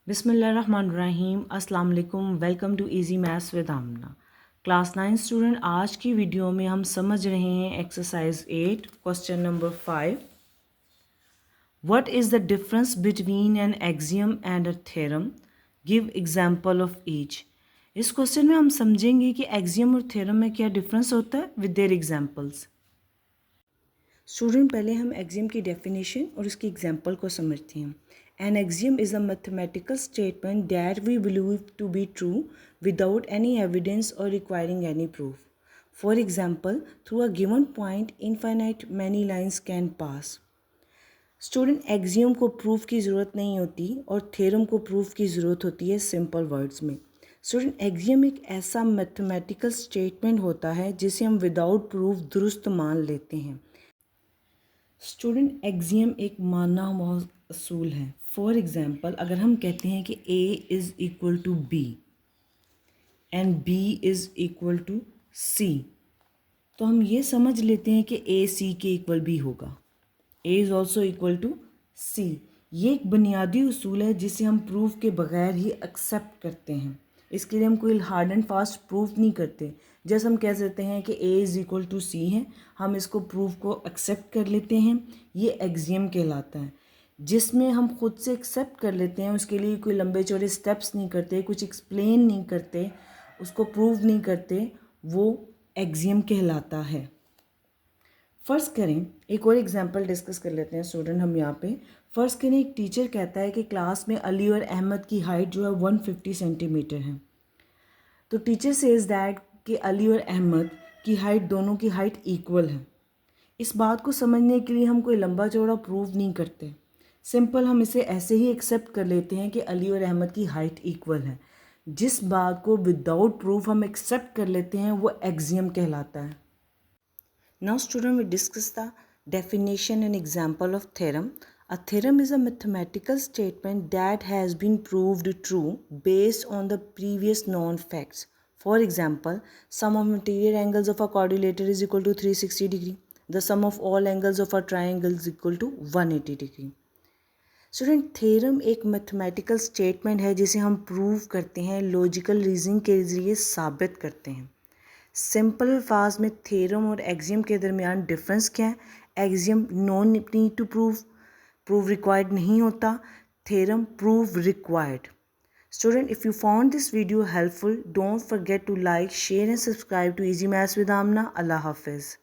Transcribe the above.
बिस्मिल्लाहिर्रहमानिर्रहीम अस्सलाम वालेकुम। Welcome to easy maths with Amna. Class 9 student, आज की वीडियो में हम समझ रहे हैं exercise 8 question number 5। What is the difference between an axiom and a theorem? Give example of each. इस क्वेश्चन में हम समझेंगे कि एक्सियम और थ्योरम में क्या डिफरेंस होता है विद देयर एग्जांपल्स। स्टूडेंट, पहले हम एक्सियम की डेफिनेशन और उसकी एग्जांपल को समझते हैं। An axiom is a mathematical statement that we believe to be true without any evidence or requiring any proof. For example, through a given point, infinite many lines can pass. Student, axiom को proof की ज़रूरत नहीं होती और theorem को proof की ज़रूरत होती है सिंपल वर्ड्स में। स्टूडेंट, एक्सियम एक ऐसा मैथमेटिकल स्टेटमेंट होता है जिसे हम विदाउट प्रूफ दुरुस्त मान लेते हैं। स्टूडेंट, एक्सियम एक माना हुआ असूल है। फॉर एग्जांपल, अगर हम कहते हैं कि A is equal to B and B is equal to C, तो हम ये समझ लेते हैं कि A C के इक्वल भी होगा। A is also equal to C। ये एक बुनियादी उसूल है जिसे हम प्रूफ के बगैर ही एक्सेप्ट करते हैं। इसके लिए हम कोई हार्ड एंड फास्ट प्रूफ नहीं करते। जैसे हम कह सकते हैं कि A is equal to C है, हम इसको प्रूफ को एक्सेप्ट कर लेते हैं। ये एक्सियम कहलाता है, जिसमें हम खुद से एक्सेप्ट कर लेते हैं। उसके लिए कोई लंबे चौड़े स्टेप्स नहीं करते, कुछ एक्सप्लेन नहीं करते, उसको प्रूव नहीं करते, वो एक्सियम कहलाता है। फ़र्ज़ करें, एक और एग्जांपल डिस्कस कर लेते हैं स्टूडेंट हम यहाँ पे। फ़र्ज़ करें, एक टीचर कहता है कि क्लास में अली और अहमद की हाइट जो है 150 सेंटीमीटर है। तो टीचर सेज़ दैट कि अली और अहमद की हाइट, दोनों की हाइट इक्वल है। इस बात को समझने के लिए हम कोई लंबा चौड़ा प्रूव नहीं करते, सिंपल हम इसे ऐसे ही एक्सेप्ट कर लेते हैं कि अली और अहमद की हाइट इक्वल है। जिस बात को विदाउट प्रूफ हम एक्सेप्ट कर लेते हैं वो एक्सियम कहलाता है। Now student, we discuss the definition and example of theorem. A theorem is a mathematical statement that has been proved true based on the previous known facts. For example, sum of interior angles of a quadrilateral is equal to 360 degree. The sum of all angles of a triangle is equal to 180 degree. Student, theorem एक mathematical statement है जिसे हम prove करते हैं, logical reasoning के ज़रिए साबित करते हैं। सिंपल अल्फाज में थ्योरम और एक्सियम के दरमियान डिफरेंस क्या है? Axiom no need to prove required नहीं होता, theorem prove required. Student, if you found this video helpful, don't forget to like, share and subscribe to easy maths with Aamna. अल्लाह हाफिज़।